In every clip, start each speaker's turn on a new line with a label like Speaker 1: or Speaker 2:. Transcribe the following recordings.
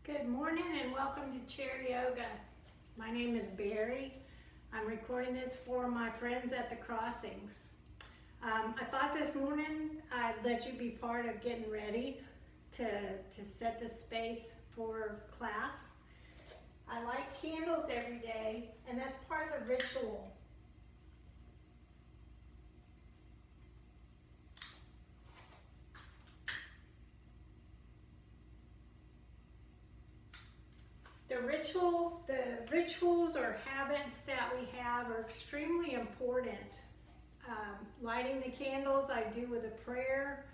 Speaker 1: Good morning and welcome to Chair Yoga. My name is Barry. I'm recording this for my friends at the Crossings. I thought this morning I'd let you be part of getting ready to set the space for class. I light candles every day, and that's part of the ritual. The rituals or habits that we have are extremely important. Lighting the candles I do with a prayer,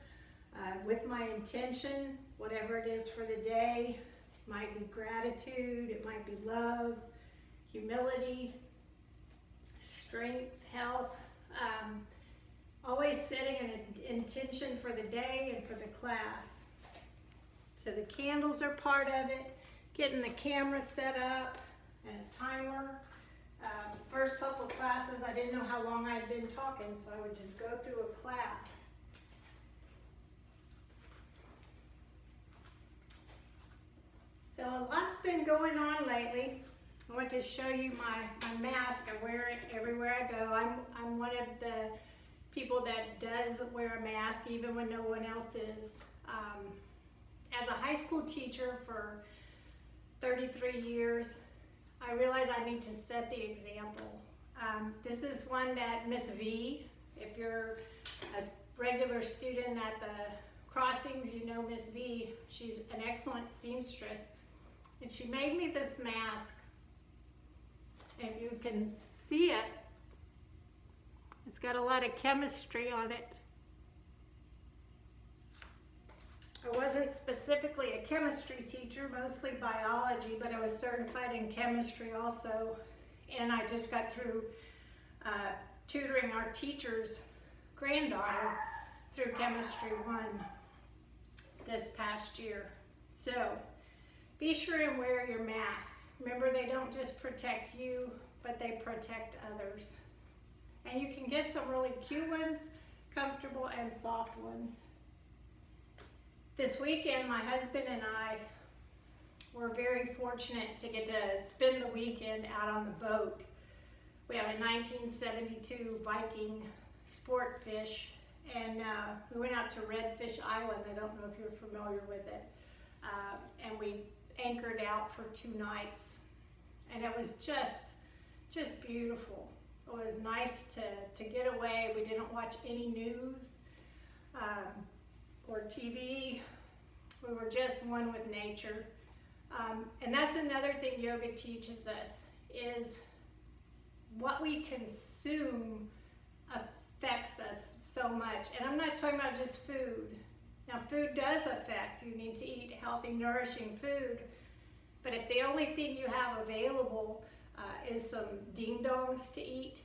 Speaker 1: with my intention, whatever it is for the day. It might be gratitude, it might be love, humility, strength, health. Always setting an intention for the day and for the class. So the candles are part of it. Getting the camera set up and a timer. First couple of classes, I didn't know how long I'd been talking, so I would just go through a class. So a lot's been going on lately. I want to show you my mask. I wear it everywhere I go. I'm one of the people that does wear a mask even when no one else is. As a high school teacher for 33 years, I realize I need to set the example. This is one that Miss V, if you're a regular student at the Crossings, you know Miss V. She's an excellent seamstress, and she made me this mask. If you can see it, it's got a lot of chemistry on it. I wasn't specifically a chemistry teacher, mostly biology, but I was certified in chemistry also. And I just got through tutoring our teacher's granddaughter through Chemistry 1 this past year. So be sure and wear your masks. Remember, they don't just protect you, but they protect others. And you can get some really cute ones, comfortable and soft ones. This weekend, my husband and I were very fortunate to get to spend the weekend out on the boat. We have a 1972 Viking sport fish, and we went out to Redfish Island. I don't know if you're familiar with it. And we anchored out for 2 nights, and it was just beautiful. It was nice to get away. We didn't watch any news or TV. We were just one with nature. And that's another thing yoga teaches us, is what we consume affects us so much. And I'm not talking about just food. Now, food does affect. You need to eat healthy, nourishing food. But if the only thing you have available is some ding-dongs to eat,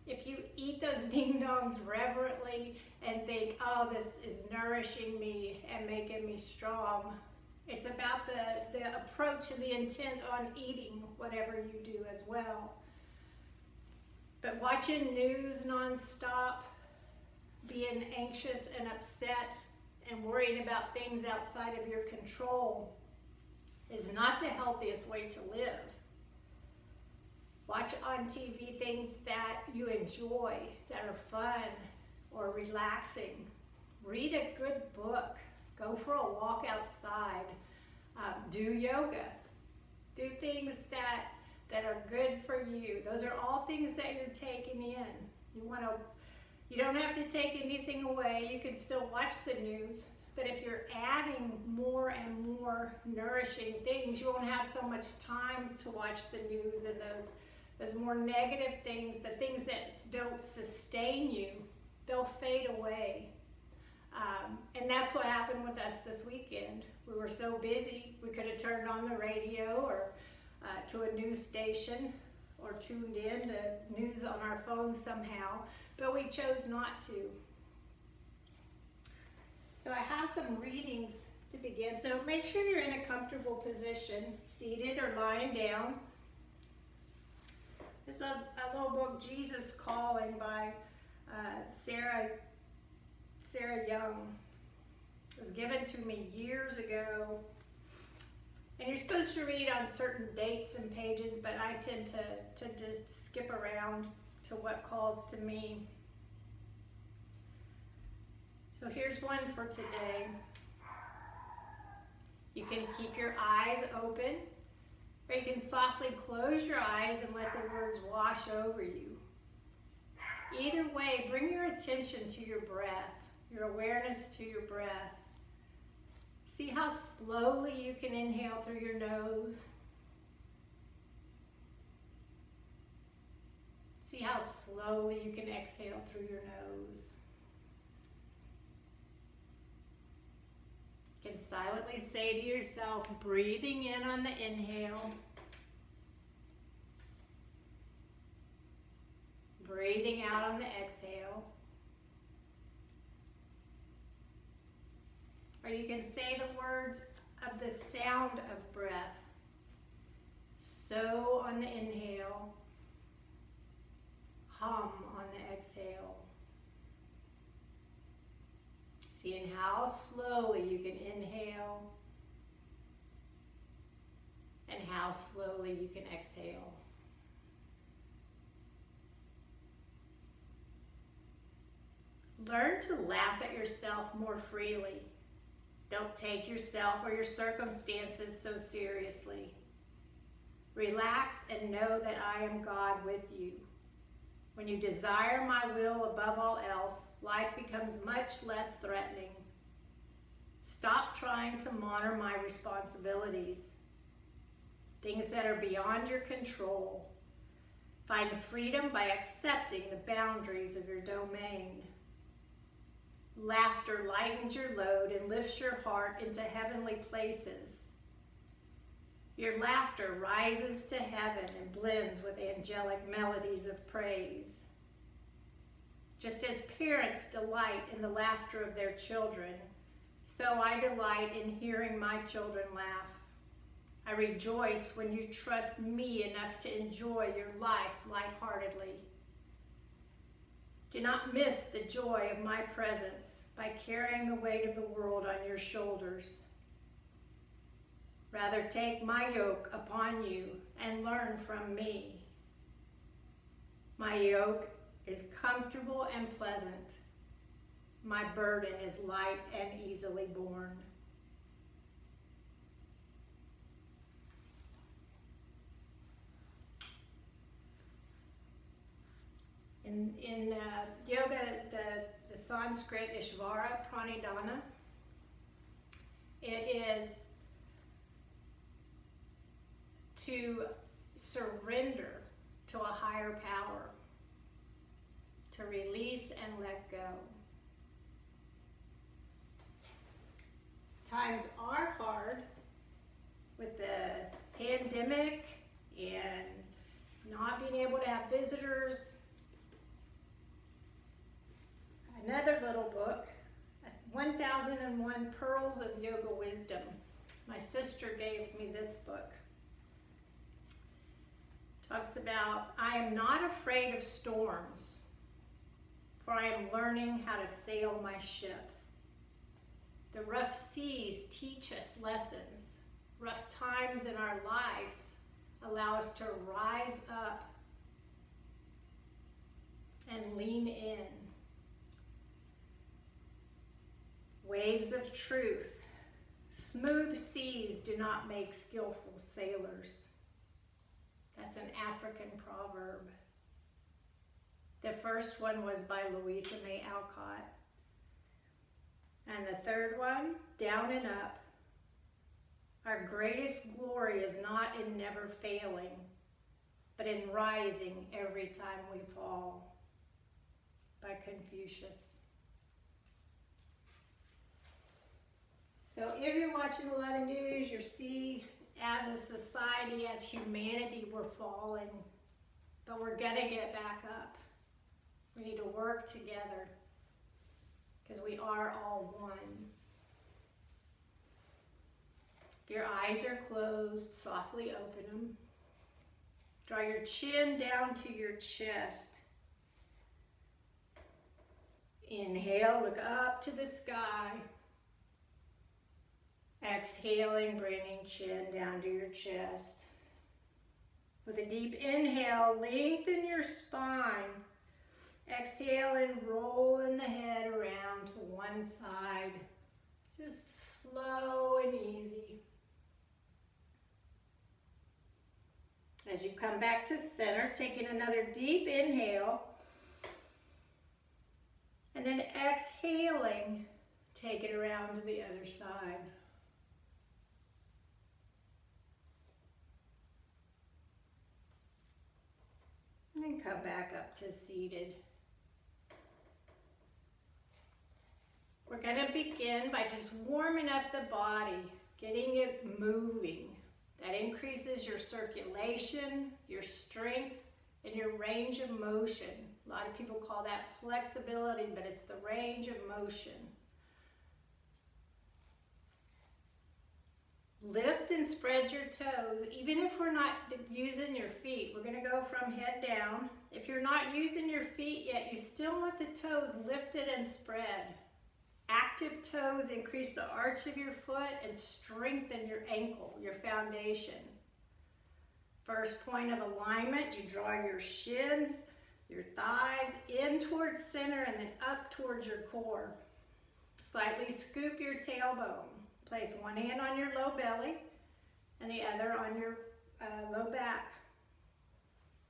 Speaker 1: if you eat those ding-dongs reverently and think, oh, this is nourishing me and making me strong, it's about the approach and the intent on eating whatever you do as well. But watching news nonstop, being anxious and upset and worrying about things outside of your control is not the healthiest way to live. Watch on TV things that you enjoy, that are fun or relaxing. Read a good book. Go for a walk outside. Do yoga. Do things that are good for you. Those are all things that you're taking in. You don't have to take anything away. You can still watch the news. But if you're adding more and more nourishing things, you won't have so much time to watch the news and those more negative things, the things that don't sustain you, they'll fade away. And that's what happened with us this weekend. We were so busy, we could have turned on the radio or to a news station or tuned in to news on our phones somehow, but we chose not to. So I have some readings to begin. So make sure you're in a comfortable position, seated or lying down. This is a little book, Jesus Calling, by Sarah Young. It was given to me years ago. And you're supposed to read on certain dates and pages, but I tend to just skip around to what calls to me. So here's one for today. You can keep your eyes open, or you can softly close your eyes and let the words wash over you. Either way, bring your attention to your breath, your awareness to your breath. See how slowly you can inhale through your nose. See how slowly you can exhale through your nose. You can silently say to yourself, breathing in on the inhale, breathing out on the exhale. Or you can say the words of the sound of breath. So on the inhale, hum on the exhale. Seeing how slowly you can inhale and how slowly you can exhale. Learn to laugh at yourself more freely. Don't take yourself or your circumstances so seriously. Relax and know that I am God with you. When you desire my will above all else, life becomes much less threatening. Stop trying to monitor my responsibilities, things that are beyond your control. Find freedom by accepting the boundaries of your domain. Laughter lightens your load and lifts your heart into heavenly places. Your laughter rises to heaven and blends with angelic melodies of praise. Just as parents delight in the laughter of their children, so I delight in hearing my children laugh. I rejoice when you trust me enough to enjoy your life lightheartedly. Do not miss the joy of my presence by carrying the weight of the world on your shoulders. Rather, take my yoke upon you and learn from me. My yoke is comfortable and pleasant. My burden is light and easily borne. In yoga, the Sanskrit Ishvara Pranidhana, it is to surrender to a higher power, to release and let go. Times are hard with the pandemic and not being able to have visitors. Another little book, 1001 Pearls of Yoga Wisdom. My sister gave me this book. Talks about, I am not afraid of storms, for I am learning how to sail my ship. The rough seas teach us lessons. Rough times in our lives allow us to rise up and lean in. Waves of truth. Smooth seas do not make skillful sailors. That's an African proverb. The first one was by Louisa May Alcott. And the third one, Down and Up. Our greatest glory is not in never failing, but in rising every time we fall, by Confucius. So if you're watching a lot of news, you see as a society, as humanity, we're falling, but we're gonna get back up. We need to work together because we are all one. If your eyes are closed, softly open them. Draw your chin down to your chest. Inhale, look up to the sky. Exhale. Exhaling, bringing chin down to your chest. With a deep inhale, lengthen your spine. Exhale and rolling the head around to one side. Just slow and easy. As you come back to center, taking another deep inhale. And then exhaling, take it around to the other side. And then come back up to seated. We're going to begin by just warming up the body, getting it moving. That increases your circulation, your strength, and your range of motion. A lot of people call that flexibility, but it's the range of motion. Lift and spread your toes. Even if we're not using your feet, we're going to go from head down. If you're not using your feet yet, you still want the toes lifted and spread. Active toes increase the arch of your foot and strengthen your ankle, your foundation. First point of alignment, you draw your shins, your thighs in towards center and then up towards your core. Slightly scoop your tailbone. Place one hand on your low belly and the other on your low back.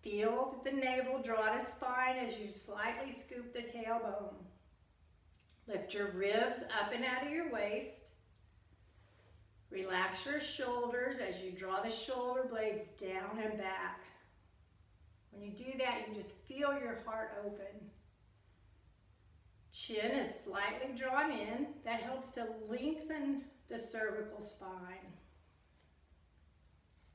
Speaker 1: Feel the navel draw to spine as you slightly scoop the tailbone. Lift your ribs up and out of your waist. Relax your shoulders as you draw the shoulder blades down and back. When you do that, you just feel your heart open. Chin is slightly drawn in. That helps to lengthen the cervical spine.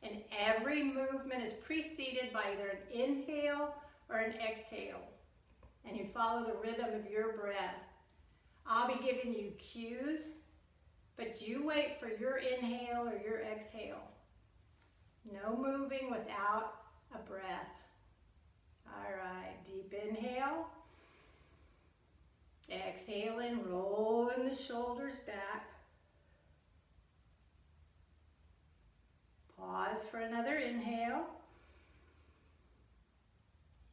Speaker 1: And every movement is preceded by either an inhale or an exhale. And you follow the rhythm of your breath. I'll be giving you cues, but you wait for your inhale or your exhale. No moving without a breath. All right, deep inhale. Exhaling, rolling the shoulders back. Pause for another inhale.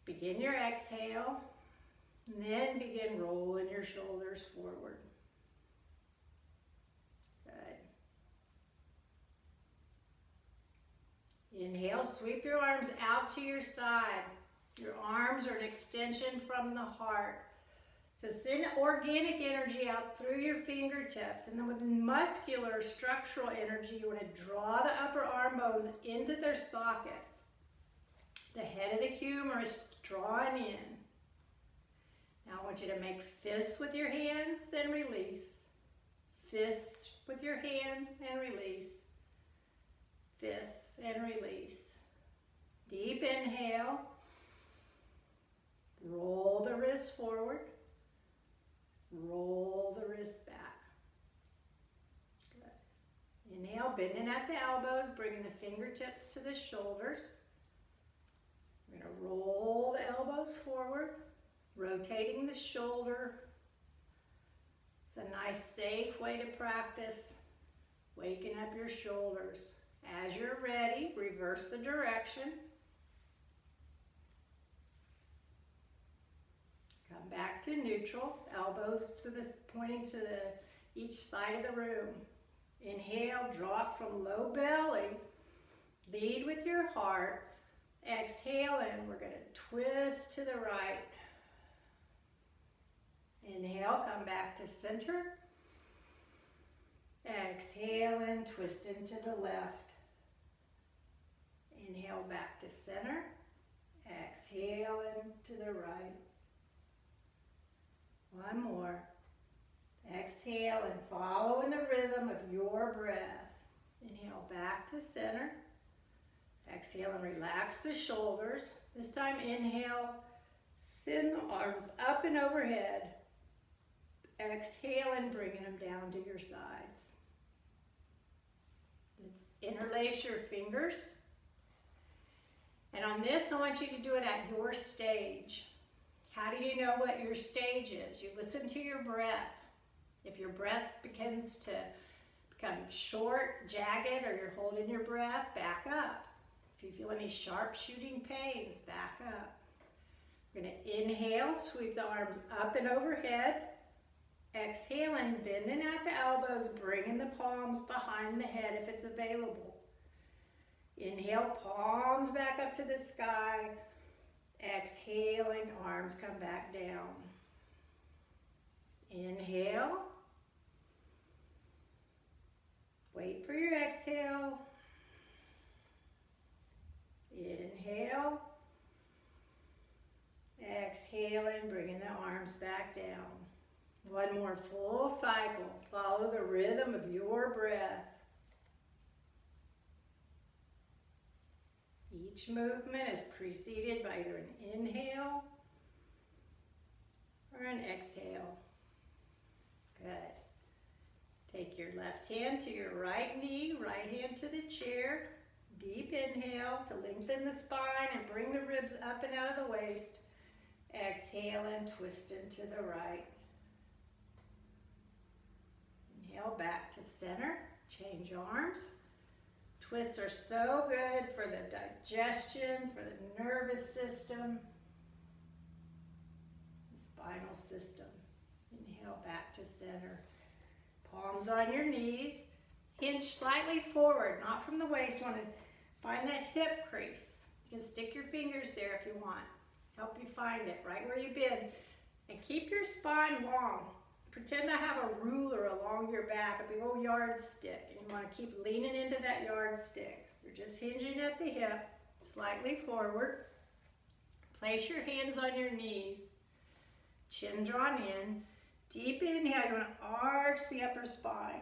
Speaker 1: Begin your exhale. And then begin rolling your shoulders forward. Good. Inhale, sweep your arms out to your side. Your arms are an extension from the heart. So send organic energy out through your fingertips. And then with muscular, structural energy, you want to draw the upper arm bones into their sockets. The head of the humerus drawn in. Now I want you to make fists with your hands and release. Fists with your hands and release. Fists and release. Deep inhale. Roll the wrists forward. Roll the wrists back. Good. Inhale, bending at the elbows, bringing the fingertips to the shoulders. We're going to roll the elbows forward. Rotating the shoulder. It's a nice, safe way to practice waking up your shoulders. As you're ready, reverse the direction. Come back to neutral, elbows pointing to each side of the room. Inhale, drop from low belly. Lead with your heart. Exhale in, we're going to twist to the right. Inhale, come back to center. Exhale in, twist into the left. Inhale back to center. Exhale in to the right. One more. Exhale and follow in the rhythm of your breath. Inhale back to center. Exhale and relax the shoulders. This time inhale, send the arms up and overhead. Exhale and bringing them down to your sides. Let's interlace your fingers. And on this, I want you to do it at your stage. How do you know what your stage is? You listen to your breath. If your breath begins to come short, jagged, or you're holding your breath, back up. If you feel any sharp shooting pains, back up. We're going to inhale, sweep the arms up and overhead. Exhaling, bending at the elbows, bringing the palms behind the head if it's available. Inhale, palms back up to the sky. Exhaling, arms come back down. Inhale. Wait for your exhale. Inhale. Exhaling, bringing the arms back down. One more full cycle. Follow the rhythm of your breath. Each movement is preceded by either an inhale or an exhale. Good. Take your left hand to your right knee, right hand to the chair. Deep inhale to lengthen the spine and bring the ribs up and out of the waist. Exhale and twist into the right. Inhale back to center. Change arms. Twists are so good for the digestion, for the nervous system, the spinal system. Inhale back to center. Palms on your knees. Hinge slightly forward, not from the waist. You want to find that hip crease. You can stick your fingers there if you want. Help you find it right where you bend. And keep your spine long. Pretend I have a ruler along your back, a big old yardstick, and you want to keep leaning into that yardstick. You're just hinging at the hip, slightly forward. Place your hands on your knees, chin drawn in. Deep inhale, you want to arch the upper spine.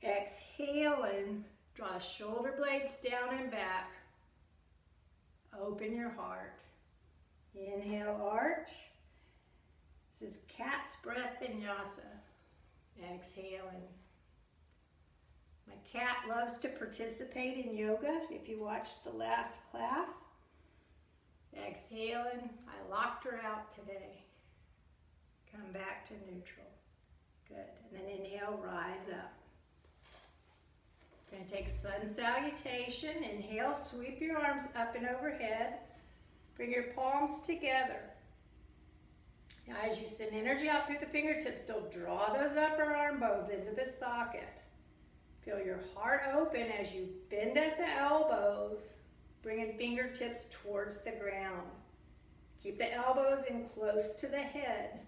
Speaker 1: Exhaling, draw the shoulder blades down and back. Open your heart. Inhale, arch. This is cat's breath vinyasa. Exhaling. My cat loves to participate in yoga. If you watched the last class. Exhaling. I locked her out today. Come back to neutral. Good. And then inhale, rise up. Going to take sun salutation. Inhale, sweep your arms up and overhead. Bring your palms together. Now as you send energy out through the fingertips, still draw those upper arm bones into the socket. Feel your heart open as you bend at the elbows, bringing fingertips towards the ground. Keep the elbows in close to the head.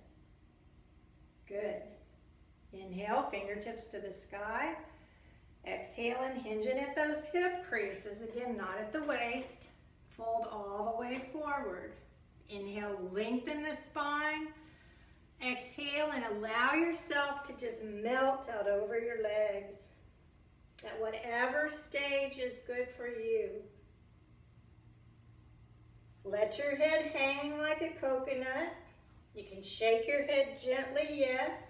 Speaker 1: Good. Inhale, fingertips to the sky. Exhaling, hinging at those hip creases. Again, not at the waist. Fold all the way forward. Inhale, lengthen the spine. Exhale and allow yourself to just melt out over your legs. At whatever stage is good for you. Let your head hang like a coconut. You can shake your head gently, yes.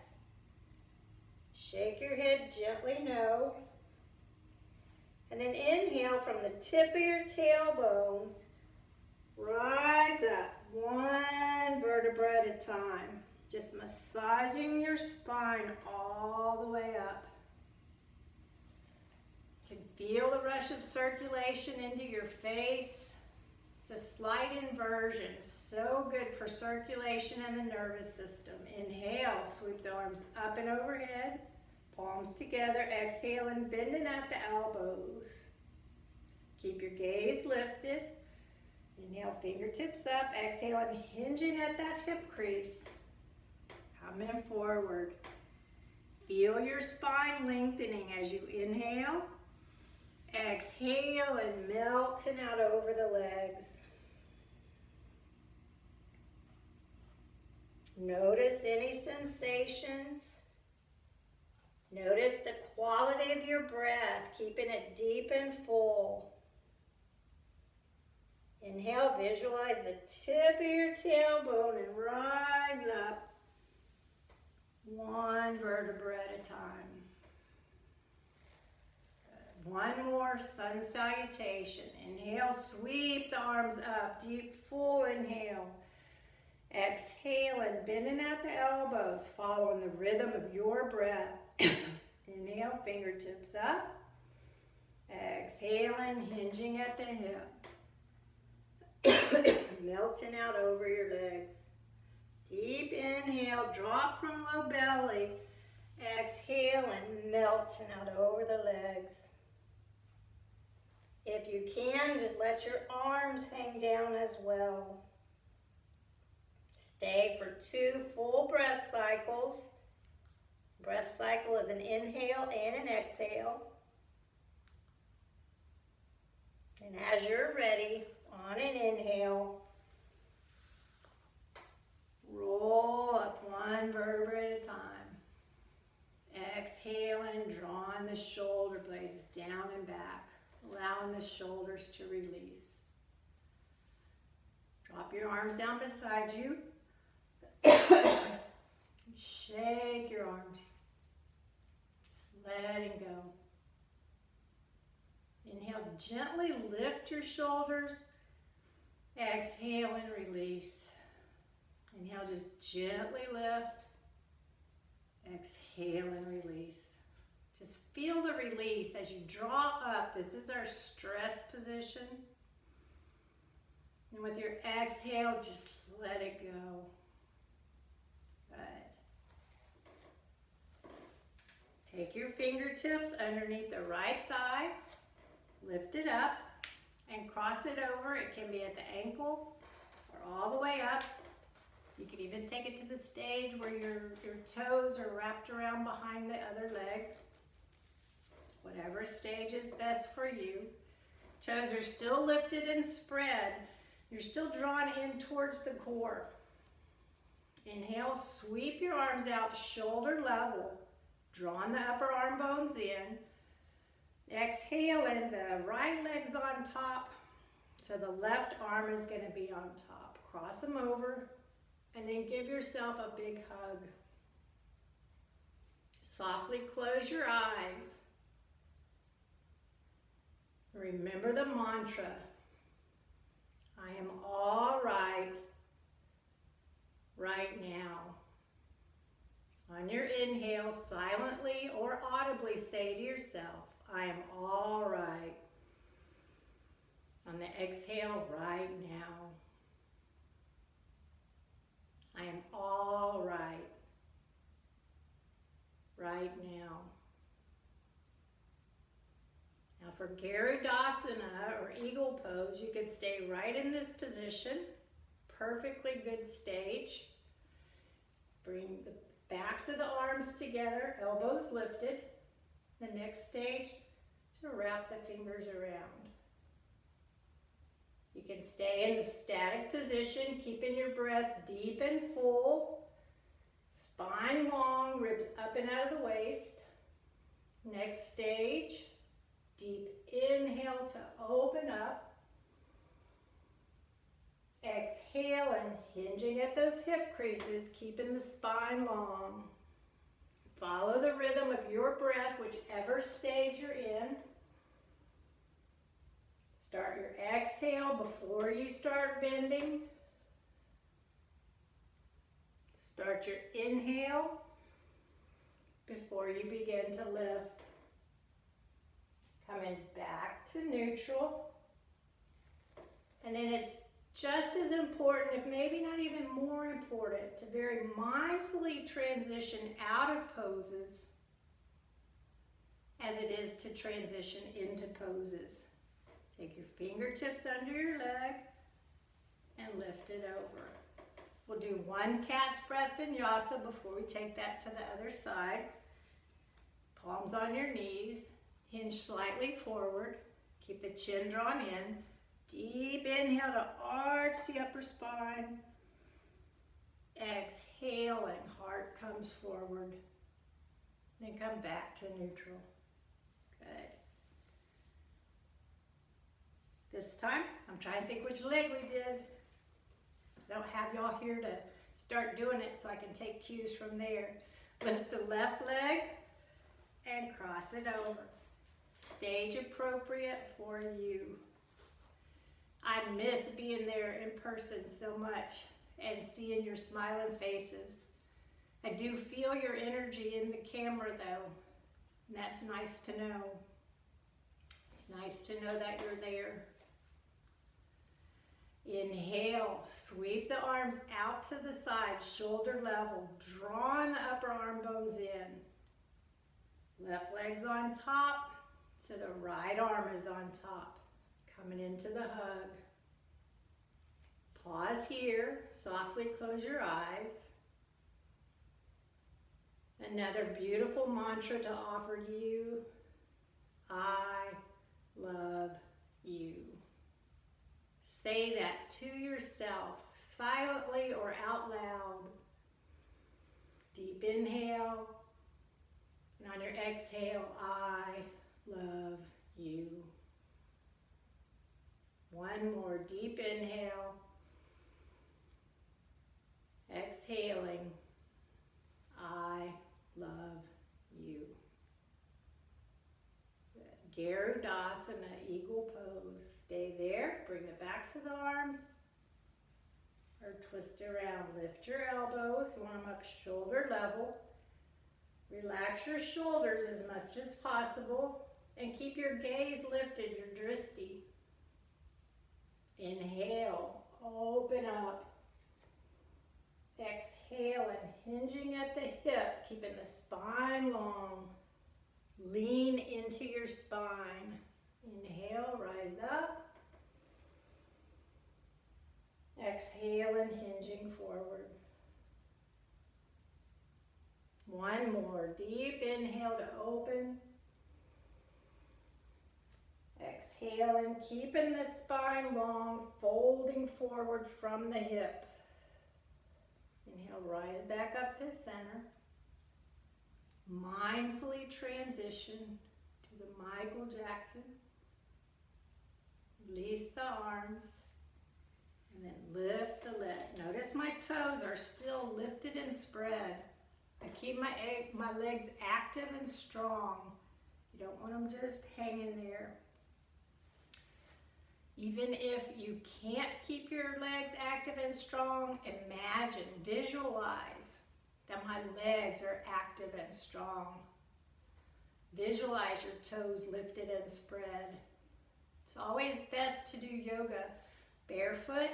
Speaker 1: Shake your head gently, no. And then inhale from the tip of your tailbone. Rise up, one vertebra at a time. Just massaging your spine all the way up. You can feel the rush of circulation into your face. It's a slight inversion, so good for circulation and the nervous system. Inhale, sweep the arms up and overhead, palms together. Exhale and bending at the elbows. Keep your gaze lifted. Inhale, fingertips up. Exhale and hinging at that hip crease. Coming forward. Feel your spine lengthening as you inhale. Exhale and melting out over the legs. Notice any sensations. Notice the quality of your breath, keeping it deep and full. Inhale, visualize the tip of your tailbone and rise up. One vertebra at a time. One more sun salutation. Inhale, sweep the arms up. Deep, full inhale. Exhale and bending at the elbows, following the rhythm of your breath. Inhale, fingertips up. Exhaling, hinging at the hip. Melting out over your legs. Deep inhale, drop from low belly. Exhale and melting out over the legs. If you can, just let your arms hang down as well. Stay for 2 full breath cycles. Breath cycle is an inhale and an exhale. And as you're ready, on an inhale, roll up one vertebra at a time. Exhaling, drawing the shoulder blades down and back, allowing the shoulders to release. Drop your arms down beside you. Shake your arms. Just letting go. Inhale, gently lift your shoulders. Exhale and release. Inhale, just gently lift. Exhale and release. Just feel the release as you draw up. This is our stress position. And with your exhale, just let it go. Good. Take your fingertips underneath the right thigh. Lift it up and cross it over. It can be at the ankle or all the way up. You can even take it to the stage where your toes are wrapped around behind the other leg. Whatever stage is best for you. Toes are still lifted and spread. You're still drawn in towards the core. Inhale, sweep your arms out shoulder level. Drawing the upper arm bones in. Exhale, and the right leg's on top. So the left arm is going to be on top. Cross them over. And then give yourself a big hug. Softly close your eyes. Remember the mantra. I am all right now. On your inhale, silently or audibly say to yourself, I am all right. On the exhale, right now. I am all right now. Now for Garudasana or Eagle Pose, you can stay right in this position. Perfectly good stage. Bring the backs of the arms together, elbows lifted. The next stage, to wrap the fingers around. You can stay in the static position, keeping your breath deep and full. Spine long, ribs up and out of the waist. Next stage, deep inhale to open up. Exhale and hinging at those hip creases, keeping the spine long. Follow the rhythm of your breath, whichever stage you're in. Start your exhale before you start bending. Start your inhale before you begin to lift. Coming back to neutral. And then it's just as important, if maybe not even more important, to very mindfully transition out of poses as it is to transition into poses. Take your fingertips under your leg and lift it over. We'll do one cat's breath vinyasa before we take that to the other side. Palms on your knees, hinge slightly forward, keep the chin drawn in. Deep inhale to arch the upper spine. Exhale and heart comes forward. Then come back to neutral. Good. This time, I'm trying to think which leg we did. I don't have y'all here to start doing it so I can take cues from there. Lift the left leg and cross it over. Stage appropriate for you. I miss being there in person so much and seeing your smiling faces. I do feel your energy in the camera though. And that's nice to know. It's nice to know that you're there. Inhale, sweep the arms out to the side, shoulder level, drawing the upper arm bones in. Left leg's on top, so the right arm is on top. Coming into the hug. Pause here, softly close your eyes. Another beautiful mantra to offer you. I love you. Say that to yourself, silently or out loud. Deep inhale. And on your exhale, I love you. One more deep inhale. Exhaling, I love you. Garudasana, eagle pose. Stay there, bring the backs of the arms, or twist around. Lift your elbows, you want them up shoulder level. Relax your shoulders as much as possible, and keep your gaze lifted, your drishti. Inhale, open up. Exhale and hinging at the hip, keeping the spine long. Lean into your spine. Inhale, rise up. Exhale and hinging forward. One more deep inhale to open. Exhale and keeping the spine long, folding forward from the hip. Inhale, rise back up to center. Mindfully transition to the Michael Jackson. Release the arms. And then lift the leg. Notice my toes are still lifted and spread. I keep my legs active and strong. You don't want them just hanging there. Even if you can't keep your legs active and strong, imagine, visualize that my legs are active and strong. Visualize your toes lifted and spread. It's always best to do yoga barefoot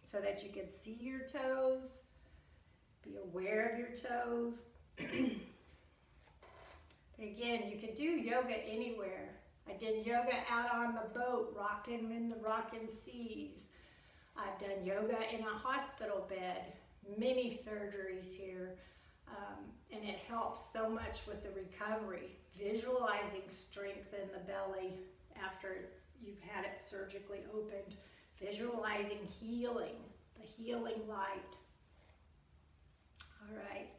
Speaker 1: so that you can see your toes, be aware of your toes. But again, you can do yoga anywhere. I did yoga out on the boat, rocking in the rocking seas. I've done yoga in a hospital bed, many surgeries here, and it helps so much with the recovery. Visualizing strength in the belly after you've had it surgically opened. Visualizing healing, the healing light. All right,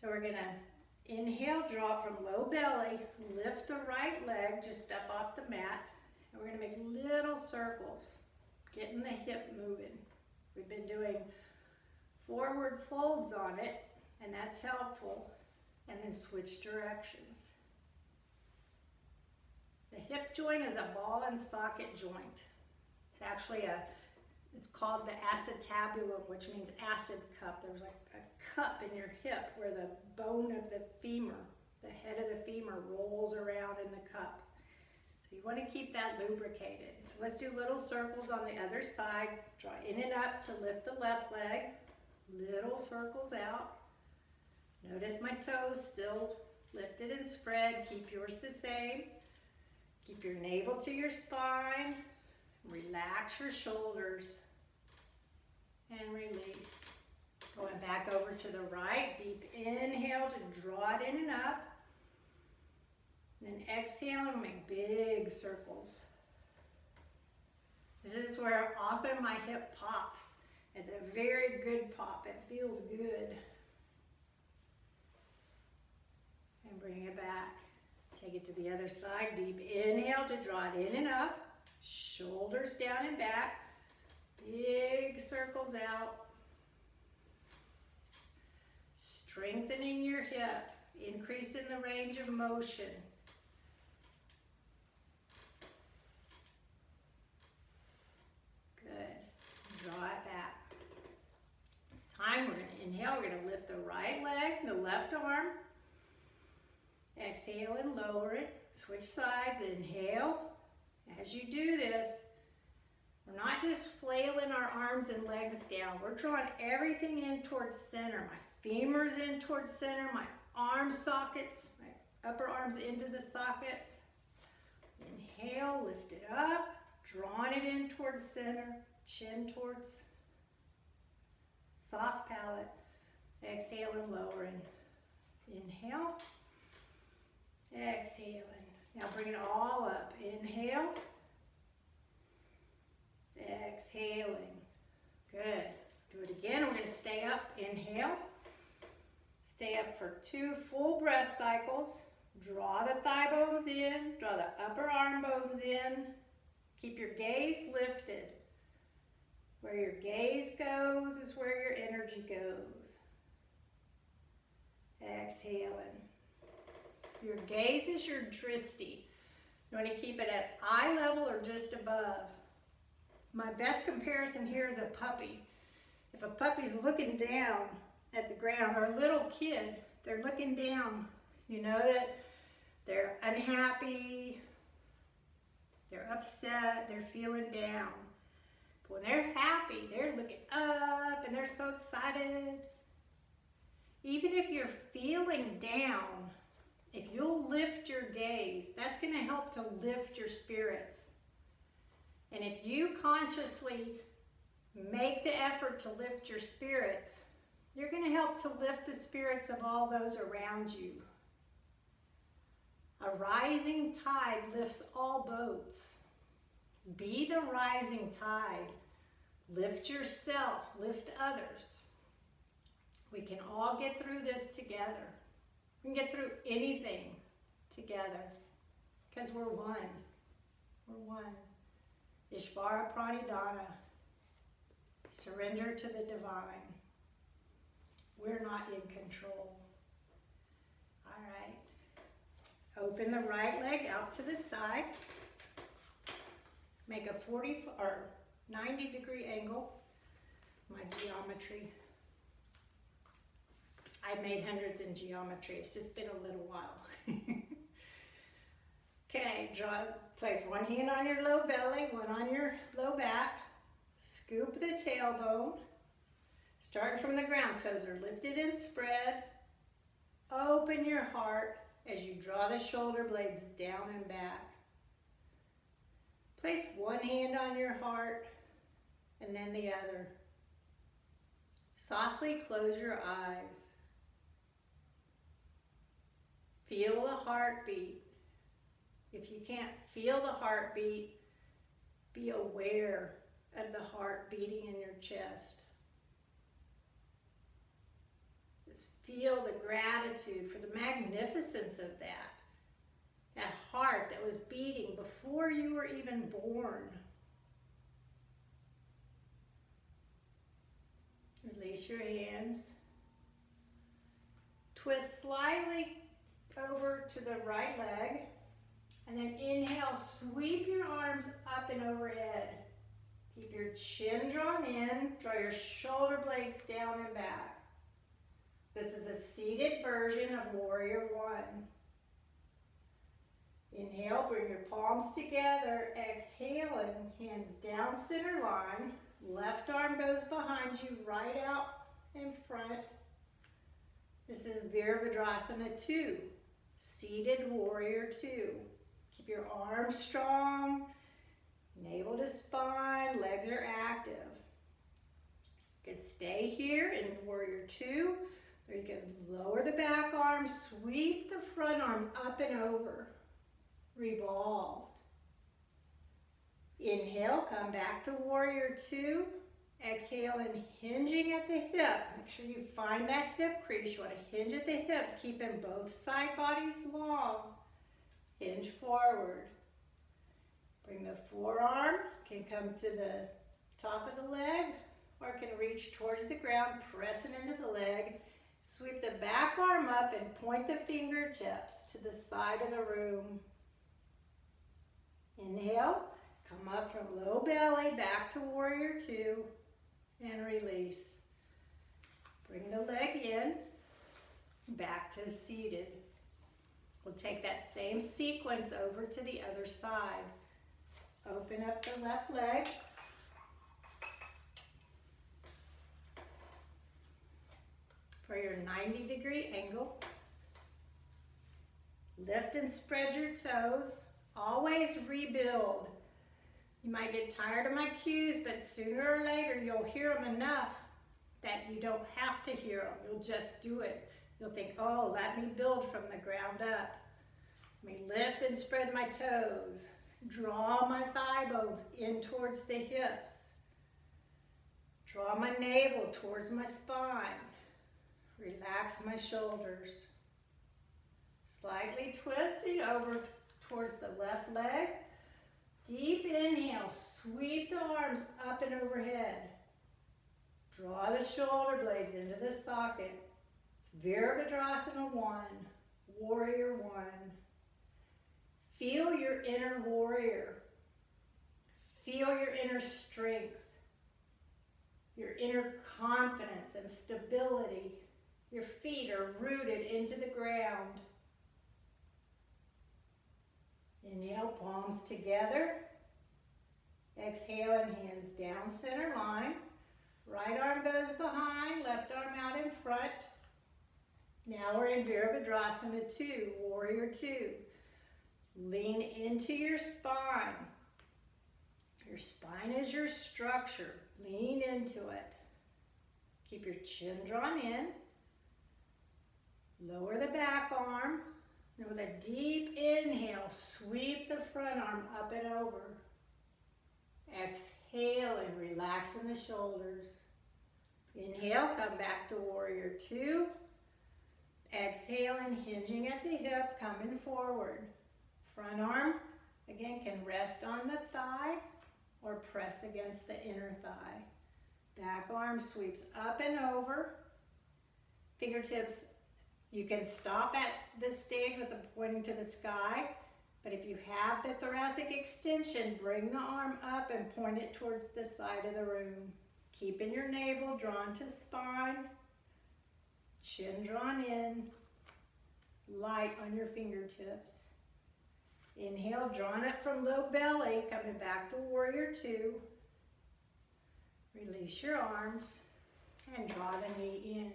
Speaker 1: so we're gonna inhale, drop from low belly, lift the right leg, just step off the mat, and we're gonna make little circles, getting the hip moving. We've been doing forward folds on it, and that's helpful, and then switch directions. The hip joint is a ball and socket joint. It's actually it's called the acetabulum, which means acid cup. There's like a cup in your hip where the bone of the femur, the head of the femur rolls around in the cup. So you want to keep that lubricated. So let's do little circles on the other side. Draw in and up to lift the left leg. Little circles out. Notice my toes still lifted and spread. Keep yours the same. Keep your navel to your spine. Relax your shoulders. And release. Going back over to the right. Deep inhale to draw it in and up. Then exhale and make big circles. This is where often my hip pops. It's a very good pop. It feels good. And bring it back. Take it to the other side. Deep inhale to draw it in and up. Shoulders down and back. Big circles out. Strengthening your hip. Increasing the range of motion. Good. Draw it back. It's time. We're going to inhale. We're going to lift the right leg, the left arm. Exhale and lower it. Switch sides, inhale. As you do this, we're not just flailing our arms and legs down. We're drawing everything in towards center. My femurs in towards center, my arm sockets, my upper arms into the sockets. Inhale, lift it up, drawing it in towards center, chin towards soft palate. Exhale and lowering. Inhale, exhaling. Now bring it all up. Inhale, exhaling. Good. Do it again. We're going to stay up. Inhale. Stay up for 2 full breath cycles. Draw the thigh bones in. Draw the upper arm bones in. Keep your gaze lifted. Where your gaze goes is where your energy goes. Exhaling. Your gaze is your drishti. You want to keep it at eye level or just above. My best comparison here is a puppy. If a puppy's looking down at the ground, or a little kid, they're looking down, you know that they're unhappy, they're upset, they're feeling down. But when they're happy, they're looking up and they're so excited. Even if you're feeling down, if you'll lift your gaze, that's going to help to lift your spirits. And if you consciously make the effort to lift your spirits, you're going to help to lift the spirits of all those around you. A rising tide lifts all boats. Be the rising tide. Lift yourself, lift others. We can all get through this together. We can get through anything together because we're one. We're one. Ishvara Pranidhana. Surrender to the divine. We're not in control. All right. Open the right leg out to the side. Make a 40 or 90-degree angle. My geometry. I made hundreds in geometry. It's just been a little while. Okay, place one hand on your low belly, one on your low back. Scoop the tailbone. Starting from the ground, toes are lifted and spread. Open your heart as you draw the shoulder blades down and back. Place one hand on your heart and then the other. Softly close your eyes. Feel the heartbeat. If you can't feel the heartbeat, be aware of the heart beating in your chest. Just feel the gratitude for the magnificence of that. That heart that was beating before you were even born. Release your hands. Twist slightly over to the right leg. And then inhale, sweep your arms up and overhead. Keep your chin drawn in. Draw your shoulder blades down and back. This is a seated version of Warrior One. Inhale, bring your palms together. Exhaling, hands down center line. Left arm goes behind you, right out in front. This is Virabhadrasana 2, Seated Warrior 2. Keep your arms strong, navel to spine, legs are active. You can stay here in Warrior 2, or you can lower the back arm, sweep the front arm up and over. Revolve. Inhale, come back to Warrior 2. Exhale and hinging at the hip. Make sure you find that hip crease. You want to hinge at the hip, keeping both side bodies long. Hinge forward. Bring the forearm, can come to the top of the leg, or can reach towards the ground, pressing into the leg. Sweep the back arm up and point the fingertips to the side of the room. Inhale, come up from low belly, back to Warrior 2, and release. Bring the leg in, back to seated. We'll take that same sequence over to the other side. Open up the left leg. For your 90-degree angle. Lift and spread your toes. Always rebuild. You might get tired of my cues, but sooner or later you'll hear them enough that you don't have to hear them. You'll just do it. You'll think, oh, let me build from the ground up. Let me lift and spread my toes. Draw my thigh bones in towards the hips. Draw my navel towards my spine. Relax my shoulders. Slightly twisting over towards the left leg. Deep inhale, sweep the arms up and overhead. Draw the shoulder blades into the socket. It's Virabhadrasana 1, Warrior 1. Feel your inner warrior. Feel your inner strength, your inner confidence and stability. Your feet are rooted into the ground. Inhale, palms together. Exhale and hands down center line. Right arm goes behind, left arm out in front. Now we're in Virabhadrasana 2, Warrior 2. Lean into your spine. Your spine is your structure. Lean into it. Keep your chin drawn in. Lower the back arm. And with a deep inhale, sweep the front arm up and over. Exhale and relax in the shoulders. Inhale, come back to Warrior 2. Exhale and hinging at the hip, coming forward. Front arm, again, can rest on the thigh or press against the inner thigh. Back arm sweeps up and over. Fingertips, you can stop at this stage with the pointing to the sky, but if you have the thoracic extension, bring the arm up and point it towards the side of the room. Keeping your navel drawn to spine, chin drawn in, light on your fingertips. Inhale, drawn up from low belly, coming back to Warrior 2. Release your arms and draw the knee in.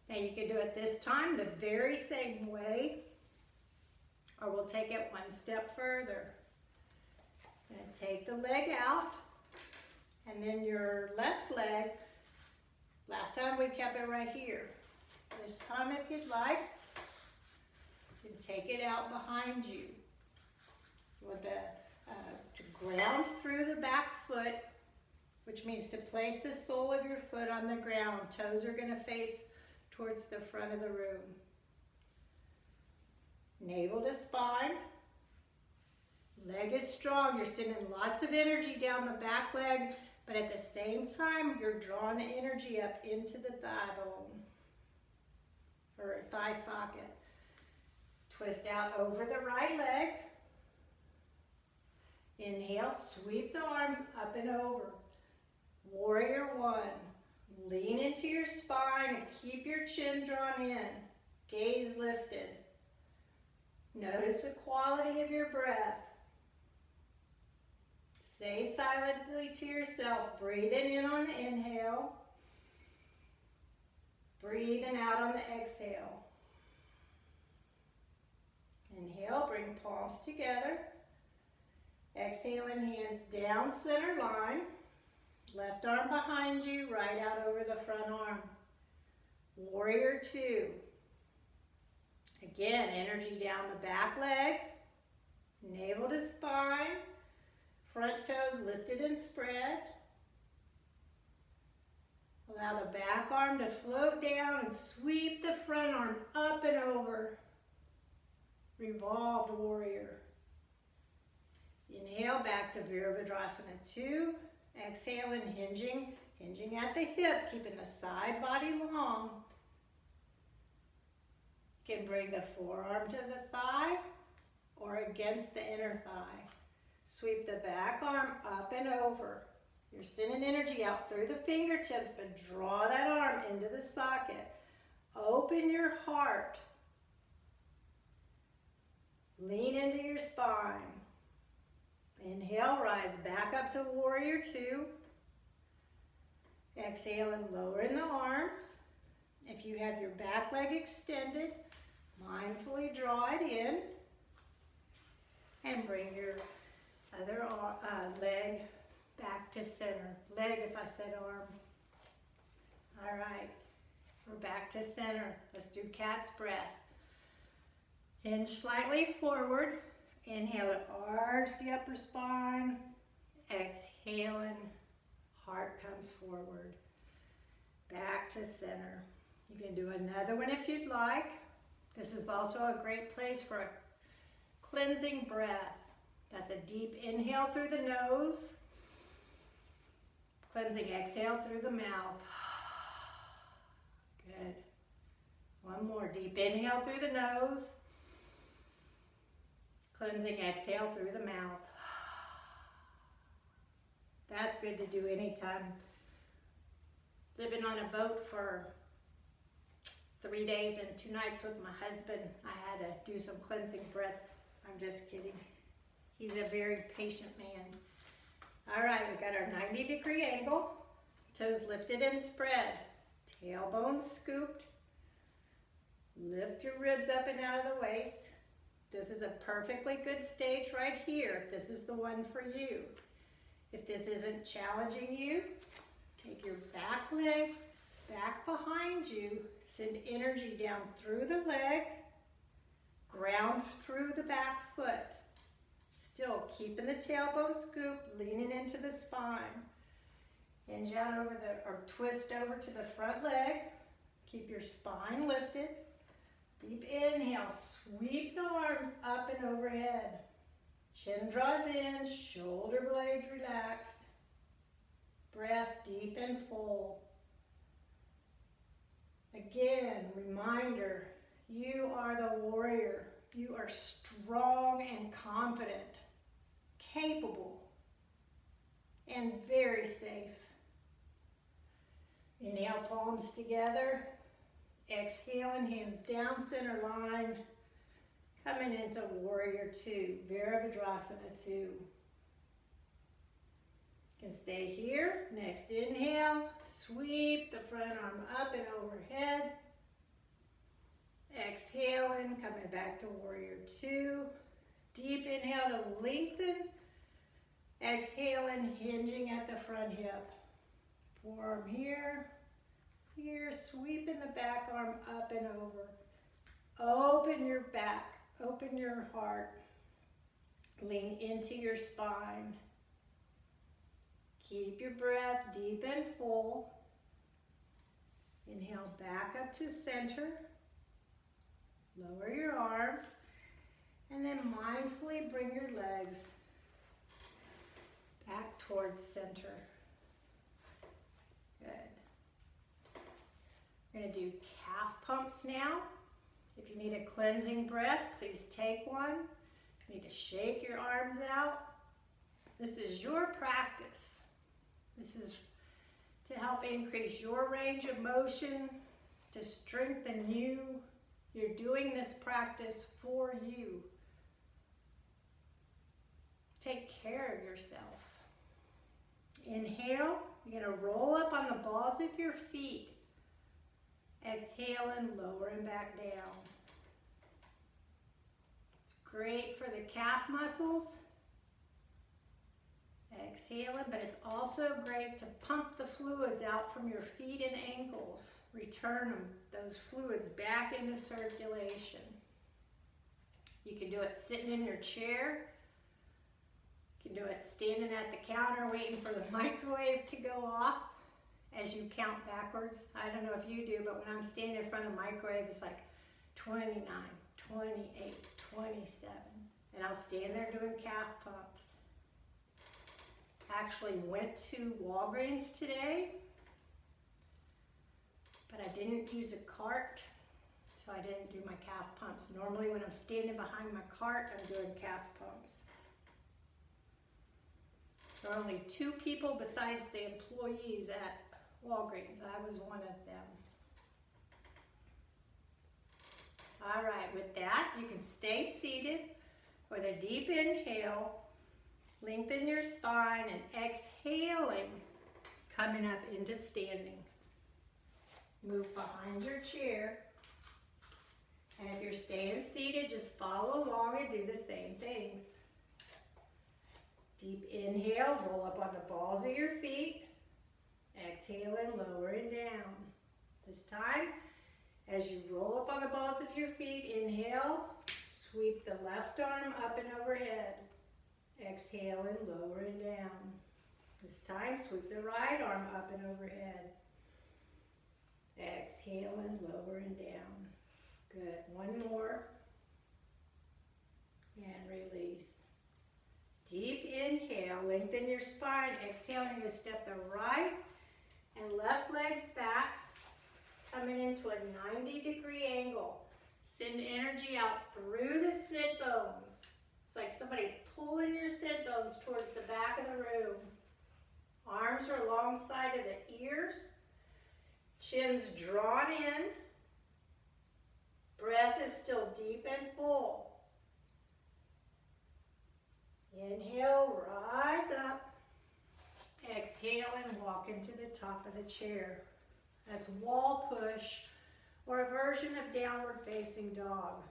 Speaker 1: Now you can do it this time the very same way, or we'll take it one step further. And take the leg out, and then your left leg, last time we kept it right here. This time if you'd like, you can take it out behind you with to ground through the back foot, which means to place the sole of your foot on the ground. Toes are going to face towards the front of the room. Navel to spine. Leg is strong. You're sending lots of energy down the back leg, but at the same time, you're drawing the energy up into the thigh bone or thigh socket. Twist out over the right leg. Inhale, sweep the arms up and over. Warrior 1. Lean into your spine and keep your chin drawn in. Gaze lifted. Notice the quality of your breath. Say silently to yourself, breathing in on the inhale. Breathing out on the exhale. Inhale, bring palms together. Exhale and hands down center line. Left arm behind you, right out over the front arm. Warrior 2. Again, energy down the back leg. Navel to spine. Front toes lifted and spread. Allow the back arm to float down and sweep the front arm up and over. Revolved warrior. Inhale back to Virabhadrasana 2. Exhale and hinging at the hip, keeping the side body long. You can bring the forearm to the thigh or against the inner thigh. Sweep the back arm up and over. You're sending energy out through the fingertips, but draw that arm into the socket. Open your heart. Lean into your spine. Inhale, rise back up to warrior two. Exhale and lower in the arms. If you have your back leg extended, mindfully draw it in and bring your other leg back to center. Leg if I said arm. All right, we're back to center. Let's do cat's breath. Hinge slightly forward. Inhale to arch the upper spine. Exhaling, heart comes forward. Back to center. You can do another one if you'd like. This is also a great place for a cleansing breath. That's a deep inhale through the nose. Cleansing exhale through the mouth. Good. One more. Deep inhale through the nose. Cleansing exhale through the mouth. That's good to do anytime. Living on a boat for 3 days and 2 nights with my husband, I had to do some cleansing breaths. I'm just kidding. He's a very patient man. All right, we got our 90-degree angle. Toes lifted and spread. Tailbone scooped. Lift your ribs up and out of the waist. This is a perfectly good stage right here. This is the one for you. If this isn't challenging you, take your back leg back behind you. Send energy down through the leg. Ground through the back foot. Still keeping the tailbone scooped, leaning into the spine. Hinge out over or twist over to the front leg. Keep your spine lifted. Deep inhale, sweep the arms up and overhead. Chin draws in, shoulder blades relaxed. Breath deep and full. Again, reminder, you are the warrior. You are strong and confident, capable, and very safe. Inhale, palms together. Exhaling, hands down center line. Coming into warrior two, Virabhadrasana 2. You can stay here. Next inhale, sweep the front arm up and overhead. Exhaling, coming back to warrior two. Deep inhale to lengthen. Exhaling, hinging at the front hip. Forearm here. Here, sweeping the back arm up and over. Open your back, open your heart. Lean into your spine. Keep your breath deep and full. Inhale back up to center. Lower your arms. And then mindfully bring your legs back towards center. Good. We're going to do calf pumps now. If you need a cleansing breath, please take one. If you need to shake your arms out, this is your practice. This is to help increase your range of motion, to strengthen you. You're doing this practice for you. Take care of yourself. Inhale, you're going to roll up on the balls of your feet. Exhale and lower and back down. It's great for the calf muscles. Exhaling, but it's also great to pump the fluids out from your feet and ankles. Return them, those fluids back into circulation. You can do it sitting in your chair. You can do it standing at the counter waiting for the microwave to go off. As you count backwards. I don't know if you do, but when I'm standing in front of the microwave, it's like 29, 28, 27. And I'll stand there doing calf pumps. Actually went to Walgreens today, but I didn't use a cart, so I didn't do my calf pumps. Normally when I'm standing behind my cart, I'm doing calf pumps. There are only 2 people besides the employees at Walgreens. I was one of them. All right, with that, you can stay seated. With a deep inhale, lengthen your spine, and exhaling, coming up into standing. Move behind your chair. And if you're staying seated, just follow along and do the same things. Deep inhale, roll up on the balls of your feet. Exhale and lower and down. This time, as you roll up on the balls of your feet, inhale, sweep the left arm up and overhead. Exhale and lower and down. This time, sweep the right arm up and overhead. Exhale and lower and down. Good. One more. And release. Deep inhale, lengthen your spine. Exhale, you're going to step the right and left legs back, coming into a 90-degree angle. Send energy out through the sit bones. It's like somebody's pulling your sit bones towards the back of the room. Arms are alongside of the ears. Chin's drawn in. Breath is still deep and full. Inhale, rise up. Exhale and walk into the top of the chair. That's wall push or a version of downward facing dog.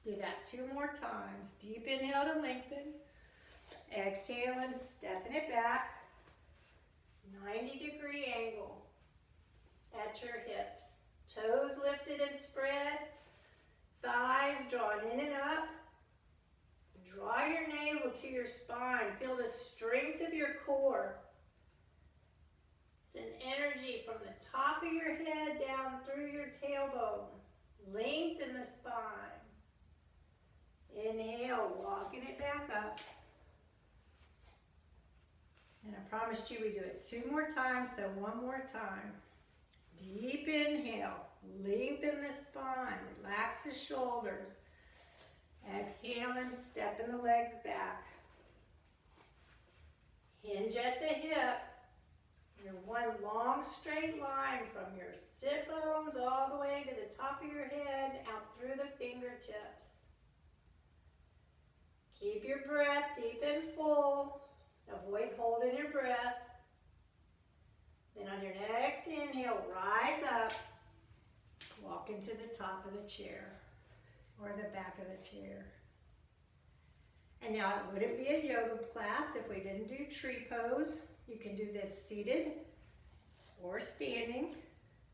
Speaker 1: Do that 2 more times. Deep inhale to lengthen. Exhale and stepping it back. 90-degree angle at your hips. Toes lifted and spread. Thighs drawn in and up. Draw your navel to your spine. Feel the strength of your core. Send energy from the top of your head down through your tailbone. Lengthen the spine. Inhale, walking it back up. And I promised you we'd do it 2 more times, so 1 more time. Deep inhale, lengthen the spine, relax the shoulders. Exhale and stepping the legs back. Hinge at the hip. You're one long straight line from your sit bones all the way to the top of your head, out through the fingertips. Keep your breath deep and full. Avoid holding your breath. Then on your next inhale, rise up. Walk into the top of the chair or the back of the chair. And now it wouldn't be a yoga class if we didn't do tree pose. You can do this seated or standing.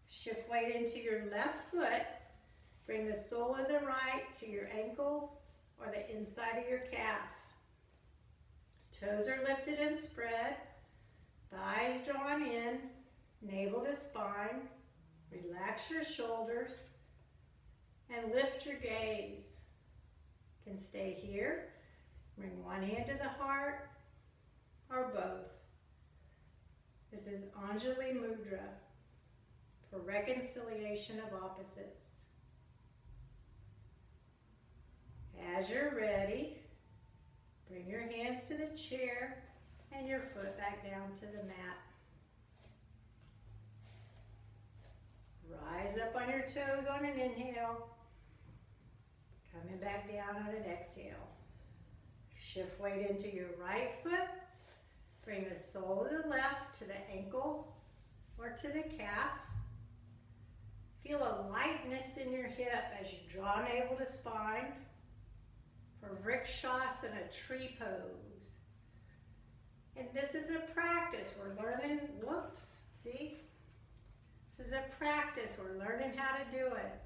Speaker 1: Shift weight into your left foot. Bring the sole of the right to your ankle or the inside of your calf. Toes are lifted and spread. Thighs drawn in. Navel to spine. Relax your shoulders. And lift your gaze. You can stay here. Bring one hand to the heart or both. This is Anjali Mudra for reconciliation of opposites. As you're ready, bring your hands to the chair and your foot back down to the mat. Rise up on your toes on an inhale. Coming back down on an exhale. Shift weight into your right foot. Bring the sole of the left to the ankle or to the calf. Feel a lightness in your hip as you draw navel to spine for Vrikshasana, tree pose. And this is a practice. We're learning, see? This is a practice. We're learning how to do it.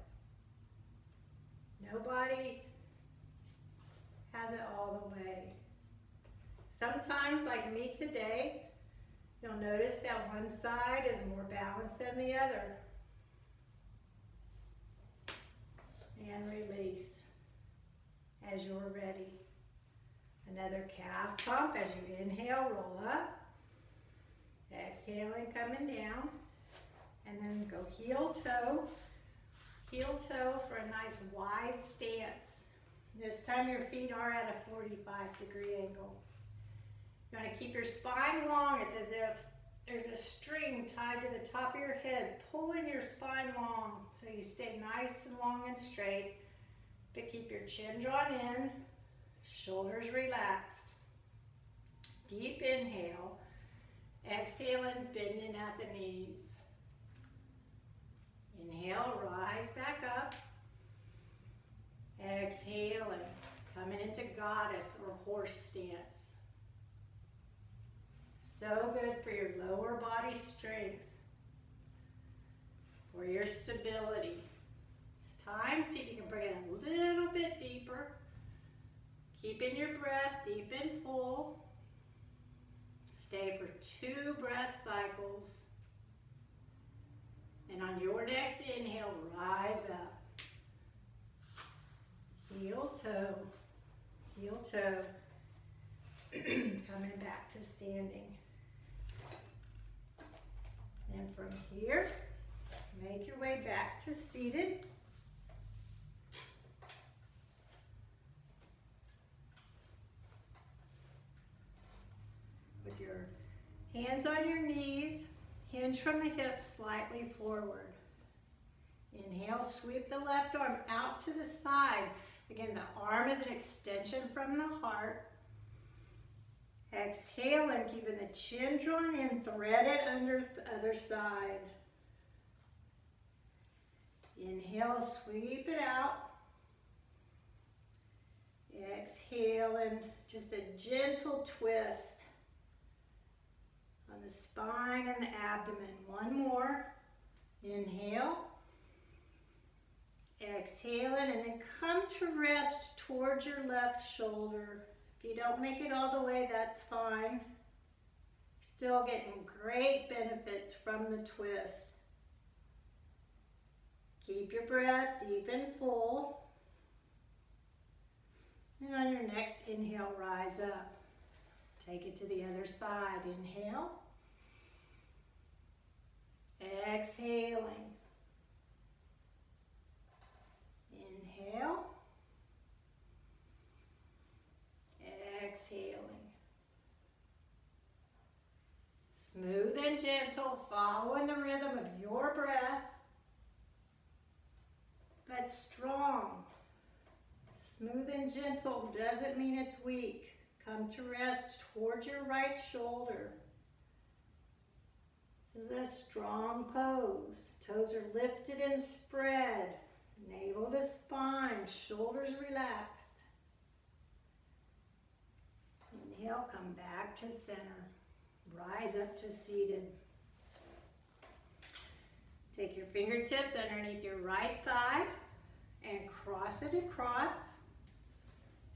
Speaker 1: Nobody has it all the way. Sometimes, like me today, you'll notice that one side is more balanced than the other. And release as you're ready. Another calf pump as you inhale, roll up. Exhaling, coming down. And then go heel toe for a nice wide stance. This time your feet are at a 45-degree angle. You want to keep your spine long. It's as if there's a string tied to the top of your head, pulling your spine long so you stay nice and long and straight. But keep your chin drawn in, Shoulders relaxed. Deep inhale. Exhaling, bending at the knees. Inhale, rise back up. Exhaling, coming into goddess or horse stance. So good for your lower body strength, for your stability. It's time, see if you can bring it a little bit deeper. Keeping your breath deep and full. Stay for 2 breath cycles. And on your next inhale, rise up. Heel toe, heel toe. Coming back to standing. And from here, make your way back to seated. With your hands on your knees, hinge from the hips slightly forward. Inhale, sweep the left arm out to the side. Again, the arm is an extension from the heart. Exhale and keeping the chin drawn in, thread it under the other side. Inhale, sweep it out. Exhale and just a gentle twist on the spine and the abdomen. One more. Inhale. Exhaling, and then come to rest towards your left shoulder. If you don't make it all the way, that's fine. Still getting great benefits from the twist. Keep your breath deep and full. And on your next inhale, rise up. Take it to the other side. Inhale. Exhaling. Inhale. Exhaling. Smooth and gentle, following the rhythm of your breath, but strong. Smooth and gentle doesn't mean it's weak. Come to rest towards your right shoulder. This is a strong pose. Toes are lifted and spread. Navel to spine, shoulders relaxed. Inhale, come back to center. Rise up to seated. Take your fingertips underneath your right thigh and cross it across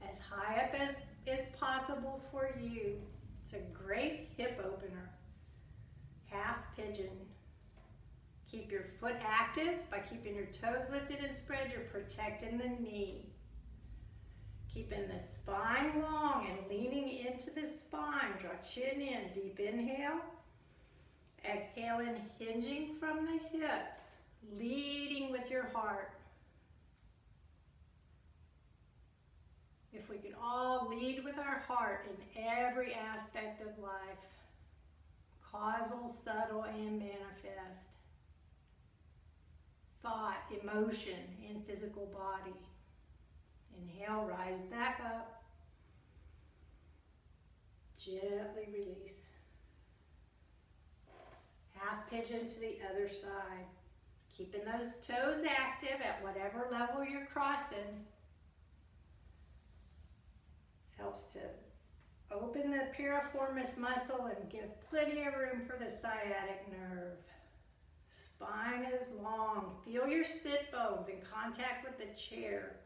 Speaker 1: as high up as is possible for you. It's a great hip opener. Half pigeon. Keep your foot active by keeping your toes lifted and spread. You're protecting the knee. Keeping the spine long and leaning into the spine. Draw chin in. Deep inhale. Exhaling, hinging from the hips. Leading with your heart. If we could all lead with our heart in every aspect of life. Causal, subtle, and manifest. Thought, emotion, and physical body. Inhale, rise back up. Gently release. Half pigeon to the other side. Keeping those toes active at whatever level you're crossing. This helps to open the piriformis muscle and give plenty of room for the sciatic nerve. Spine is long. Feel your sit bones in contact with the chair.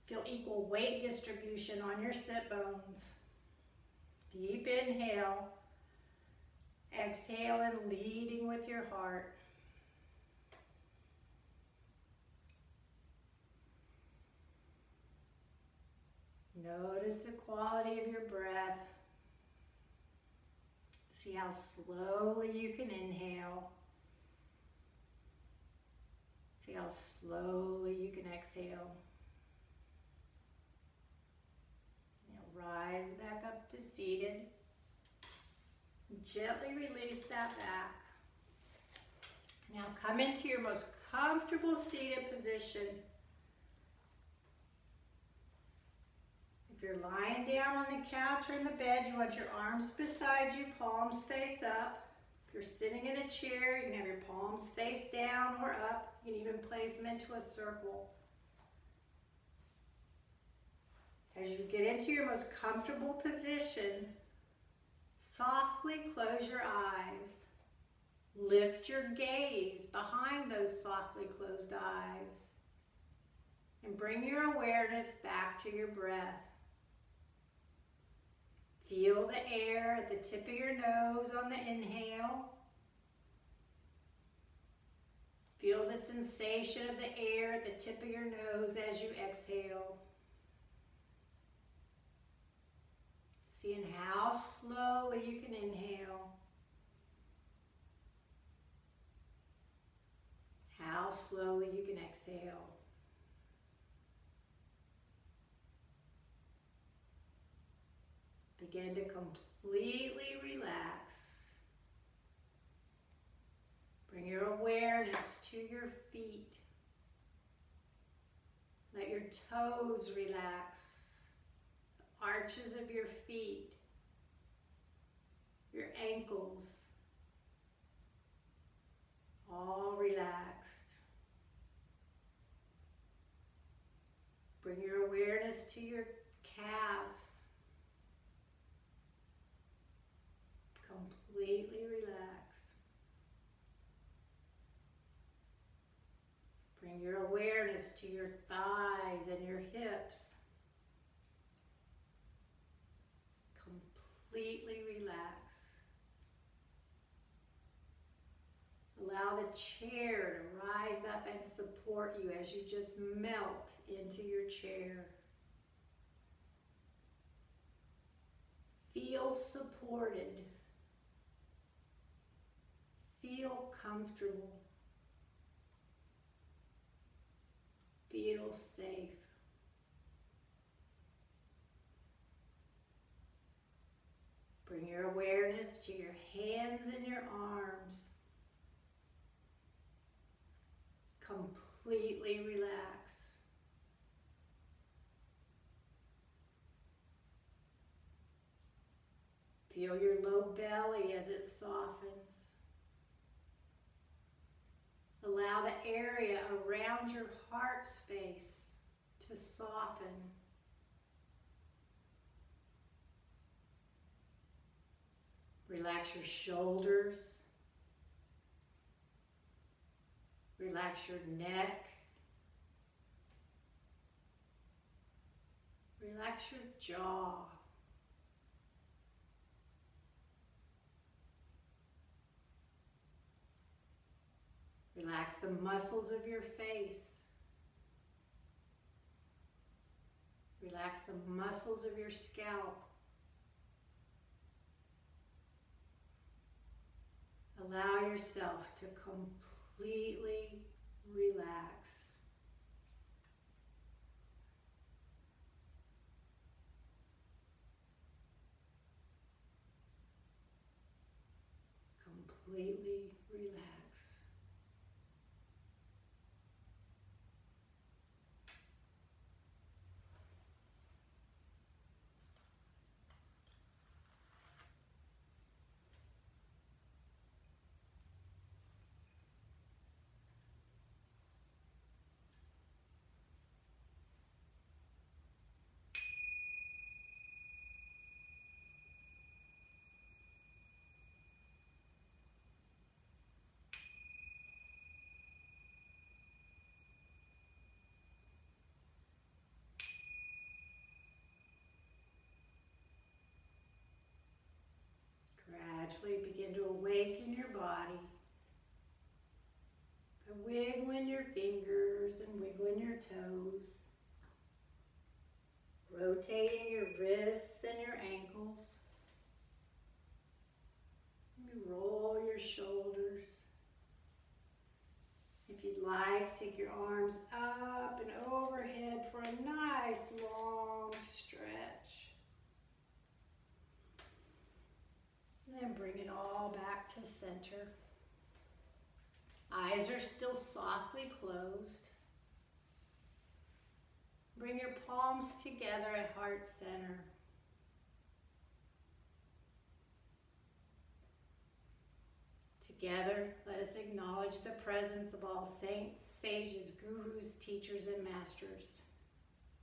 Speaker 1: Feel equal weight distribution on your sit bones. Deep inhale. Exhale and leading with your heart. Notice the quality of your breath. See how slowly you can inhale. See how slowly you can exhale. Now rise back up to seated. Gently release that back. Now come into your most comfortable seated position. If you're lying down on the couch or in the bed, you want your arms beside you, palms face up. If you're sitting in a chair, you can have your palms face down or up. You can even place them into a circle. As you get into your most comfortable position, softly close your eyes. Lift your gaze behind those softly closed eyes. And bring your awareness back to your breath. Feel the air at the tip of your nose on the inhale. Feel the sensation of the air at the tip of your nose as you exhale. Seeing how slowly you can inhale. How slowly you can exhale. Begin to completely relax. Bring your awareness to your feet. Let your toes relax. The arches of your feet. Your ankles. All relaxed. Bring your awareness to your calves. Completely relax. Bring your awareness to your thighs and your hips. Completely relax. Allow the chair to rise up and support you as you just melt into your chair. Feel supported. Feel comfortable. Feel safe. Bring your awareness to your hands and your arms. Completely relax. Feel your low belly as it softens. Allow the area around your heart space to soften. Relax your shoulders. Relax your neck. Relax your jaw. Relax the muscles of your face. Relax the muscles of your scalp. Allow yourself to completely relax. Completely relax. Gradually begin to awaken your body by wiggling your fingers and wiggling your toes, rotating your wrists and your ankles. You roll your shoulders. If you'd like, take your arms up and overhead for a nice long stretch. And bring it all back to center. Eyes are still softly closed. Bring your palms together at heart center. Together, let us acknowledge the presence of all saints, sages, gurus, teachers, and masters.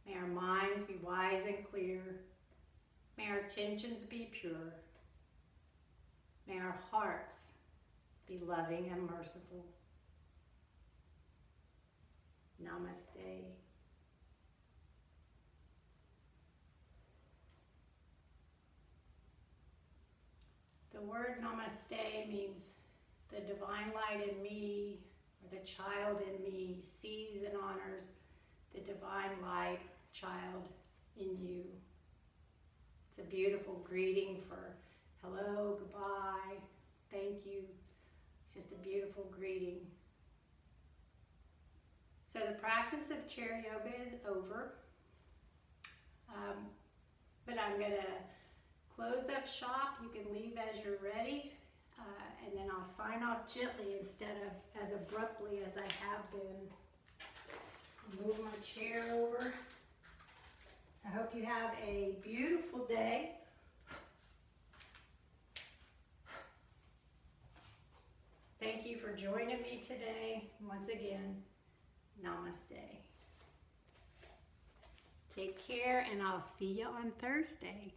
Speaker 1: May our minds be wise and clear. May our intentions be pure. May our hearts be loving and merciful. Namaste. The word namaste means the divine light in me, or the child in me, sees and honors the divine light child in you. It's a beautiful greeting for hello, goodbye, thank you. It's just a beautiful greeting. So the practice of chair yoga is over, but I'm going to close up shop. You can leave as you're ready, and then I'll sign off gently instead of as abruptly as I have been. Move my chair over. I hope you have a beautiful day. Thank you for joining me today. Once again, namaste. Take care, and I'll see you on Thursday.